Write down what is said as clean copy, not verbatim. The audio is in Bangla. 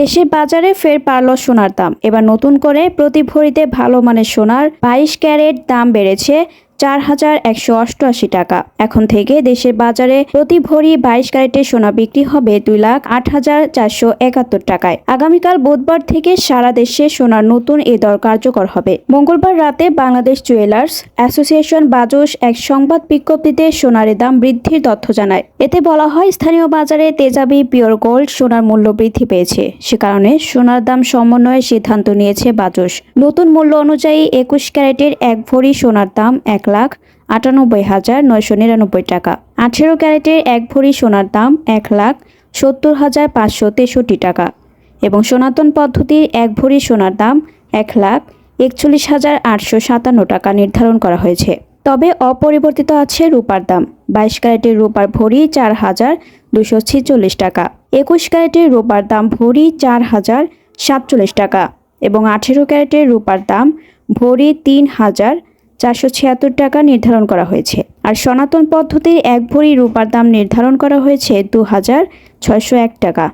দেশের বাজারে ফের বাড়ল সোনার দাম। এবার নতুন করে প্রতি ভরিতে ভালো মানের সোনার 22 ক্যারেট দাম বেড়েছে 4,188 টাকা। এখন থেকে দেশের বাজারে প্রতি ভরি 22 ক্যারেটের সোনা বিক্রি হবে 2,08,471 টাকায়। আগামীকাল বুধবার থেকে সারা দেশে সোনার নতুন এ দর কার্যকর হবে। মঙ্গলবার রাতে বাংলাদেশ জুয়েলার্স অ্যাসোসিয়েশন বাজস এক সংবাদ বিজ্ঞপ্তিতে সোনার দাম বৃদ্ধির তথ্য জানায়। এতে বলা হয়, স্থানীয় বাজারে তেজাবি পিওর গোল্ড সোনার মূল্য বৃদ্ধি পেয়েছে। সে কারণে সোনার দাম সমন্বয়ের সিদ্ধান্ত নিয়েছে বাজস। নতুন মূল্য অনুযায়ী 21 ক্যারেটের এক ভরি সোনার দাম 1,98,999 টাকা। 18 ক্যারেটের এক ভরি সোনার দাম 1,70,563 টাকা এবং সনাতন পদ্ধতির এক ভরি সোনার দাম 1,41,857 টাকা নির্ধারণ করা হয়েছে। তবে অপরিবর্তিত আছে রূপার দাম। 22 ক্যারেটের রূপার ভরি 4,246 টাকা, 21 ক্যারেটের রূপার দাম ভরি 4,047 টাকা এবং 18 ক্যারেটের রূপার দাম ভরি 3,476 টাকা নির্ধারণ করা হয়েছে। আর সনাতন পদ্ধতির এক ভরি রূপার দাম নির্ধারণ করা হয়েছে 2,601 টাকা।